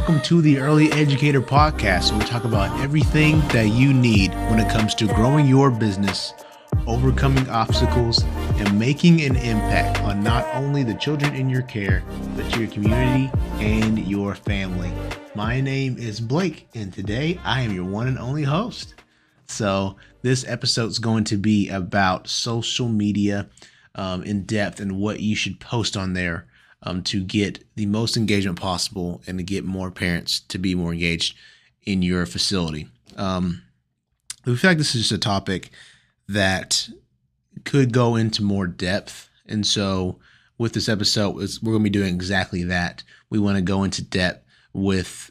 welcome to the Early Educator podcast, where we talk about everything that you need when it comes to growing your business, overcoming obstacles, and making an impact on not only the children in your care, but your community and your family. My name is Blake, and today I am your one and only host. So this episode is going to be about social media in depth and what you should post on there to get the most engagement possible and to get more parents to be more engaged in your facility. We feel like this is just a topic that could go into more depth. And so with this episode, we're going to be doing exactly that. We want to go into depth with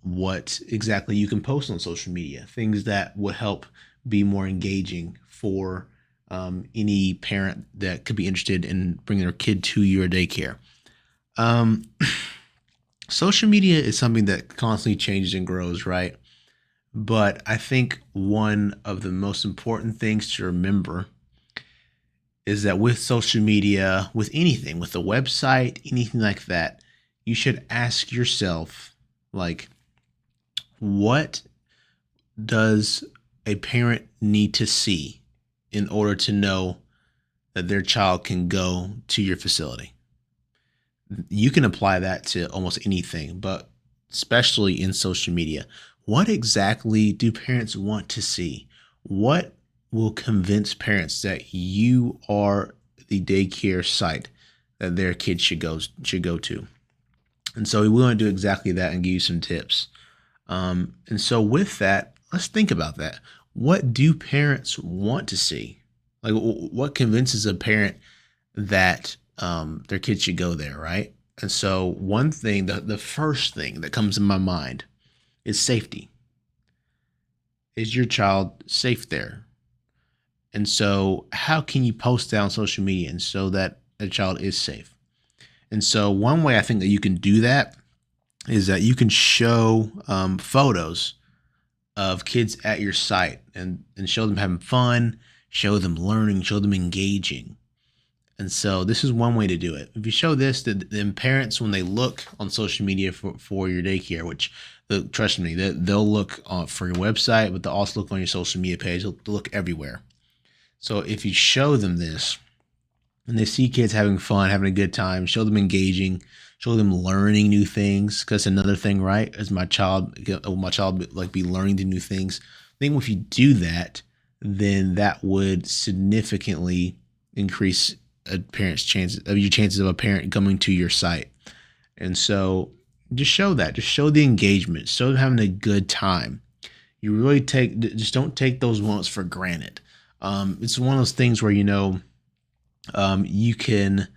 what exactly you can post on social media, things that will help be more engaging for any parent that could be interested in bringing their kid to your daycare. Social media is something that constantly changes and grows, right? But I think one of the most important things to remember is that with social media, with anything, with a website, anything like that, you should ask yourself, like, what does a parent need to see in order to know that their child can go to your facility? You can apply that to almost anything, but especially in social media. What exactly do parents want to see? What will convince parents that you are the daycare site that their kids should go to? And so we want to do exactly that and give you some tips. And so with that, let's think about that. What do parents want to see? Like, what convinces a parent that their kids should go there, right? And so one thing, the first thing that comes in my mind is safety. Is your child safe there? And so how can you post that on social media and so that a child is safe? And so one way I think that you can do that is that you can show photos of kids at your site and show them having fun, show them learning, show them engaging. And so this is one way to do it. If you show this, then parents, when they look on social media for your daycare, which trust me, they'll look for your website, but they'll also look on your social media page. They'll look everywhere. So if you show them this and they see kids having fun, having a good time, show them engaging, show them learning new things. Because another thing, right, is my child like be learning the new things. I think if you do that, then that would significantly increase your chances of a parent coming to your site. And so just show that, just show the engagement, show them having a good time. You really just don't take those moments for granted. It's one of those things where, you can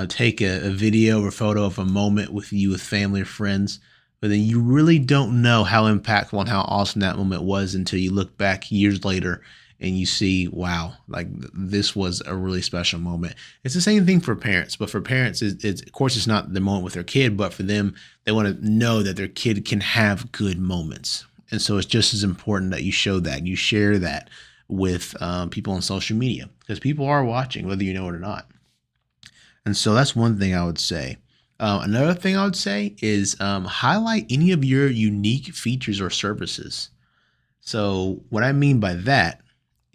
take a video or photo of a moment with family or friends, but then you really don't know how impactful and how awesome that moment was until you look back years later and you see, wow, like this was a really special moment. It's the same thing for parents, but for parents, it's of course, it's not the moment with their kid, but for them, they want to know that their kid can have good moments. And so it's just as important that you show that, you share that with people on social media, because people are watching, whether you know it or not. And so that's one thing I would say. Another thing I would say is highlight any of your unique features or services. So what I mean by that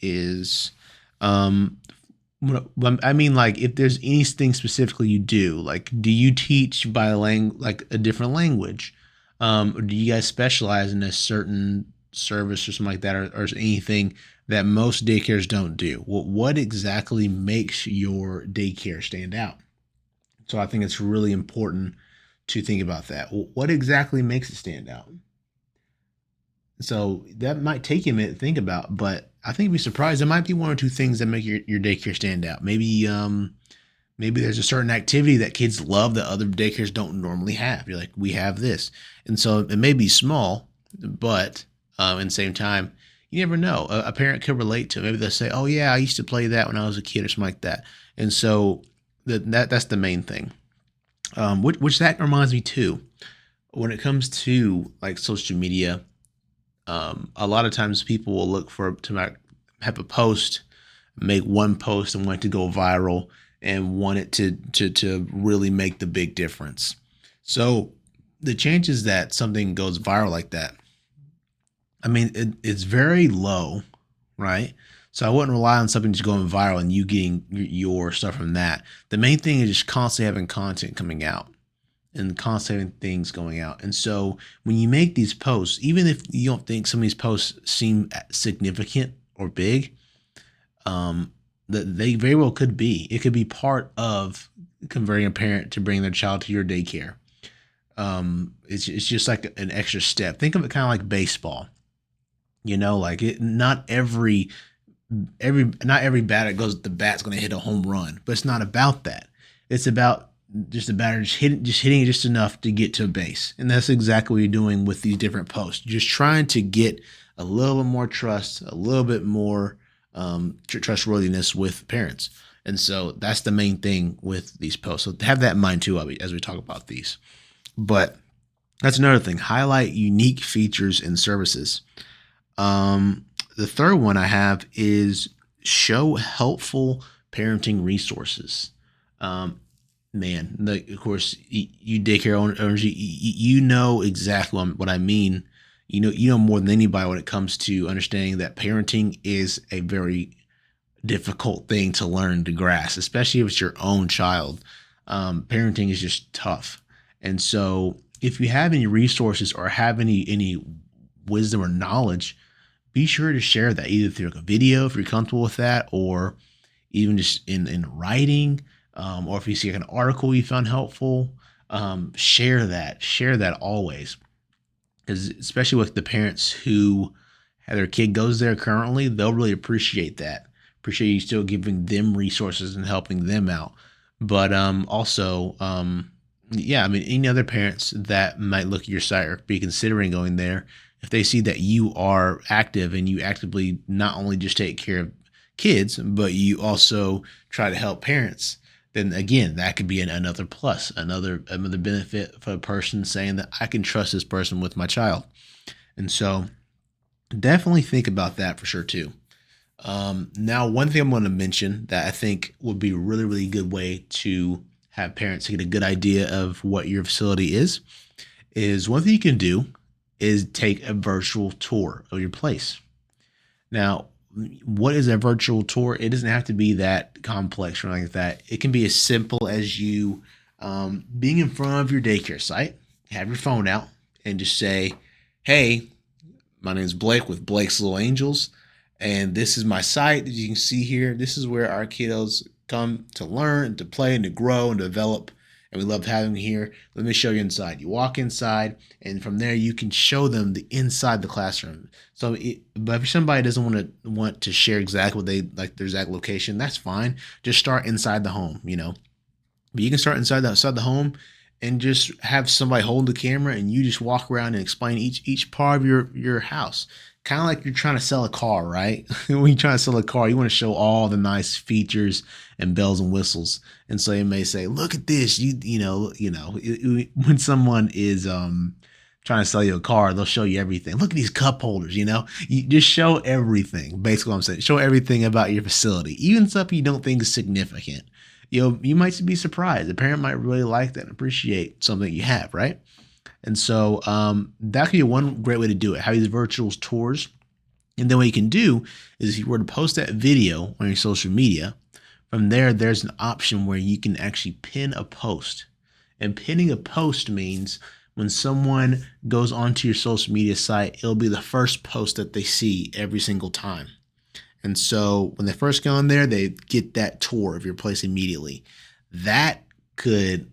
is, I mean, like, if there's anything specifically you do, like, do you teach by like a different language? Or do you guys specialize in a certain service or something like that, or anything that most daycares don't do? What exactly makes your daycare stand out? So I think it's really important to think about that. What exactly makes it stand out? So that might take you a minute to think about, but I think you'd be surprised. There might be one or two things that make your daycare stand out. Maybe there's a certain activity that kids love that other daycares don't normally have. You're like, we have this. And so it may be small, but in the same time, you never know. A parent could relate to it. Maybe they'll say, oh yeah, I used to play that when I was a kid or something like that. And so that's the main thing. Which that reminds me too, when it comes to like social media, a lot of times people will look to have a post, make one post and want it to go viral and want it to really make the big difference. So the chances that something goes viral like that, I mean, it's very low, right? So I wouldn't rely on something just going viral and you getting your stuff from that. The main thing is just constantly having content coming out and constantly having things going out. And so when you make these posts, even if you don't think some of these posts seem significant or big, that they very well could be. It could be part of converting a parent to bring their child to your daycare. It's just like an extra step. Think of it kind of like baseball. Like not every batter goes at the bat's going to hit a home run, but it's not about that. It's about just the batter just hitting it just enough to get to a base, and that's exactly what you're doing with these different posts. Just trying to get a little bit more trust, a little bit more trustworthiness with parents, and so that's the main thing with these posts. So have that in mind too, as we talk about these. But that's another thing. Highlight unique features and services. The third one I have is show helpful parenting resources. Of course, you daycare owners, you know exactly what I mean. You know more than anybody when it comes to understanding that parenting is a very difficult thing to learn to grasp, especially if it's your own child. Parenting is just tough. And so if you have any resources or have any wisdom or knowledge, be sure to share that either through like a video if you're comfortable with that, or even just in writing, or if you see like an article you found helpful, share that always. Because especially with the parents who have their kid goes there currently, they'll really appreciate that. Appreciate you still giving them resources and helping them out. But also, yeah, I mean, any other parents that might look at your site or be considering going there, if they see that you are active and you actively not only just take care of kids, but you also try to help parents, then again, that could be another plus, another benefit for a person saying that I can trust this person with my child. And so definitely think about that for sure too. Now, one thing I'm going to mention that I think would be a really, really good way to have parents get a good idea of what your facility is one thing you can do is take a virtual tour of your place. Now, what is a virtual tour? It doesn't have to be that complex or anything like that. It can be as simple as you being in front of your daycare site, have your phone out, and just say, hey, my name is Blake with Blake's Little Angels, and this is my site. As you can see here, this is where our kiddos come to learn, to play, and to grow and develop. And we love having them here. Let me show you inside. You walk inside, and from there you can show them the inside the classroom. But if somebody doesn't want to share exactly what they like, their exact location, that's fine. Just start inside the home, But you can start inside the home and just have somebody hold the camera, and you just walk around and explain each part of your house. Kind of like you're trying to sell a car, right? When you're trying to sell a car, you want to show all the nice features and bells and whistles. And so you may say, "Look at this." When someone is trying to sell you a car, they'll show you everything. Look at these cup holders. You just show everything. Basically, what I'm saying, show everything about your facility, even stuff you don't think is significant. You might be surprised. The parent might really like that and appreciate something you have, right? And so that could be one great way to do it. Have these virtual tours. And then what you can do is if you were to post that video on your social media, from there's an option where you can actually pin a post. And pinning a post means when someone goes onto your social media site, it'll be the first post that they see every single time. And so when they first go on there, they get that tour of your place immediately. That could,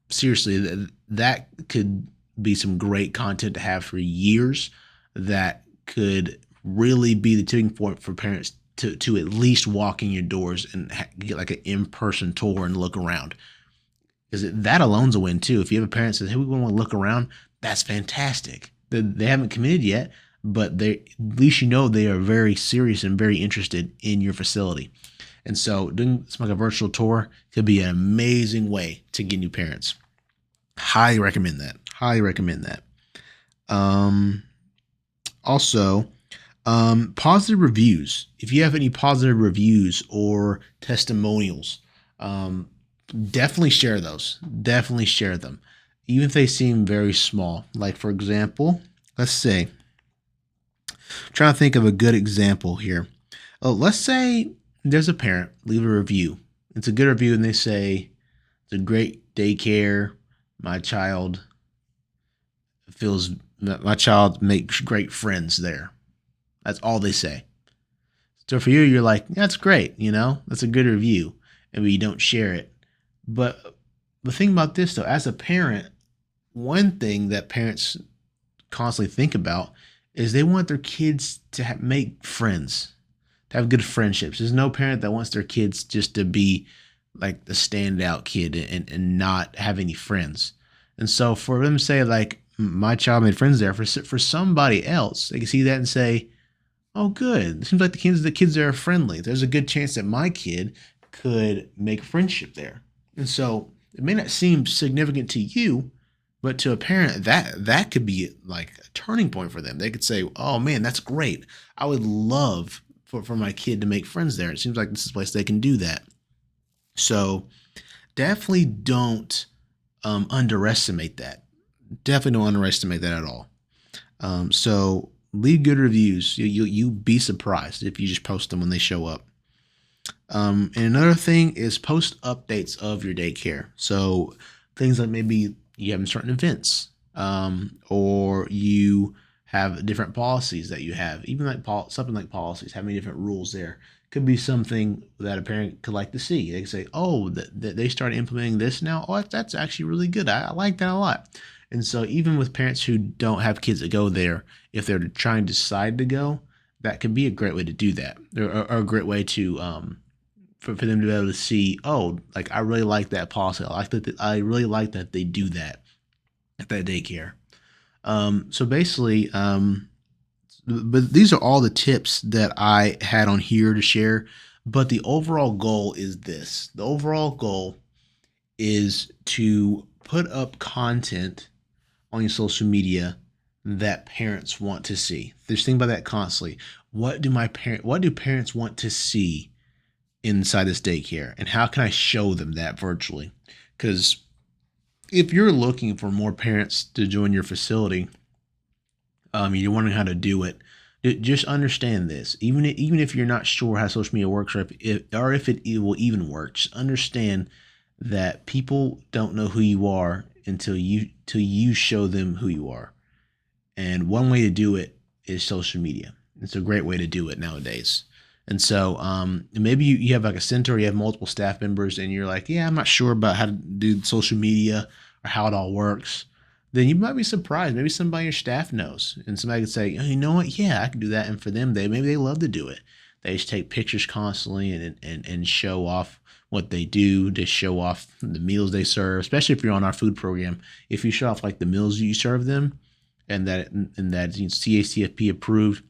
seriously, that could be some great content to have for years. That could really be the tipping point for parents to at least walk in your doors and get like an in-person tour and look around. Because that alone's a win too. If you have a parent that says, hey, we want to look around, that's fantastic. They haven't committed yet, but at least they are very serious and very interested in your facility. And so doing something like a virtual tour could be an amazing way to get new parents. Highly recommend that. Also, positive reviews. If you have any positive reviews or testimonials, definitely share those. Definitely share them. even if they seem very small. Like, for example, let's say, I'm trying to think of a good example here. Let's say there's a parent, leave a review. It's a good review, and they say, it's a great daycare. My child my child makes great friends there. That's all they say. So for you, you're like, that's great, that's a good review. And you don't share it. But the thing about this, though, as a parent, one thing that parents constantly think about is they want their kids to make friends, to have good friendships. There's no parent that wants their kids just to be like the standout kid and not have any friends. And so for them to say, like, my child made friends there, for somebody else, they can see that and say, oh, good. It seems like the kids there are friendly. There's a good chance that my kid could make friendship there. And so it may not seem significant to you, but to a parent, that could be like a turning point for them. They could say, oh man, that's great. I would love for my kid to make friends there. It seems like this is a place they can do that. So definitely don't underestimate that. Definitely don't underestimate that at all. So leave good reviews. You be surprised if you just post them when they show up. And another thing is post updates of your daycare. So things like maybe you have certain events, or you have different policies that you have, even like something like policies, having different rules there. Could be something that a parent could like to see. They could say, oh, they started implementing this now. Oh, that's actually really good. I like that a lot. And so even with parents who don't have kids that go there, if they're trying to decide to go, that can be a great way to do that, or a great way to for them to be able to see, oh, like I really like that policy. I really like that they do that at that daycare. So basically, but these are all the tips that I had on here to share. But the overall goal is this. The overall goal is to put up content on your social media that parents want to see. Just think about that constantly. What do parents want to see inside this daycare? And how can I show them that virtually? Because if you're looking for more parents to join your facility, you're wondering how to do it, just understand this. Even if you're not sure how social media works, or if it will even work, just understand that people don't know who you are until you show them who you are. And one way to do it is social media. It's a great way to do it nowadays. And so maybe you have like a center, you have multiple staff members, and you're like, yeah, I'm not sure about how to do social media or how it all works. Then you might be surprised. Maybe somebody on your staff knows, and somebody could say, oh, you know what? Yeah, I can do that. And for them, maybe they love to do it. They just take pictures constantly and show off what they do. They show off the meals they serve, especially if you're on our food program. If you show off like the meals you serve them, and that CACFP approved,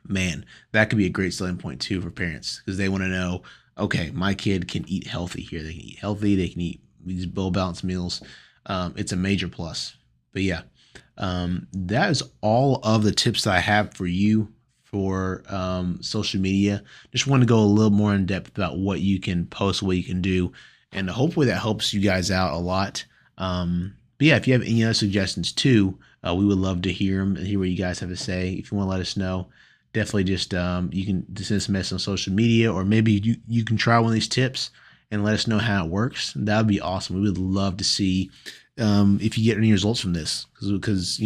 man, that could be a great selling point too for parents, because they want to know, okay, my kid can eat healthy here. They can eat healthy. They can eat these well-balanced meals. It's a major plus. But yeah, that is all of the tips that I have for you for social media. Just want to go a little more in depth about what you can post, what you can do, and hopefully that helps you guys out a lot. But yeah, if you have any other suggestions too, we would love to hear them and hear what you guys have to say. If you want to let us know, definitely just you can send us a message on social media, or maybe you can try one of these tips and let us know how it works. That would be awesome. We would love to see if you get any results from this, because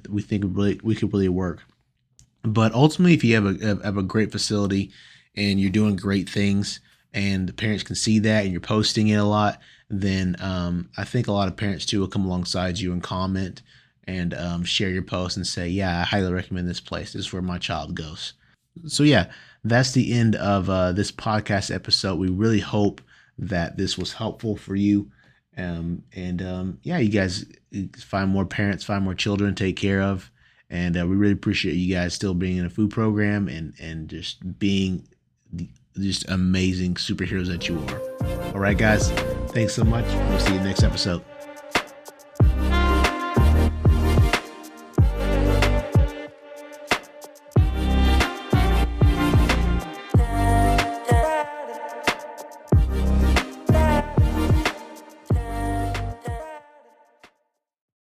we think we could really work. But ultimately, if you have a great facility and you're doing great things, and the parents can see that, and you're posting it a lot, then I think a lot of parents too will come alongside you and comment and share your post and say, yeah, I highly recommend this place. This is where my child goes. So yeah, that's the end of this podcast episode. We really hope that this was helpful for you. Yeah, you guys find more parents, find more children to take care of. And we really appreciate you guys still being in a food program and just being just amazing superheroes that you are. All right, guys, thanks so much. We'll see you next episode.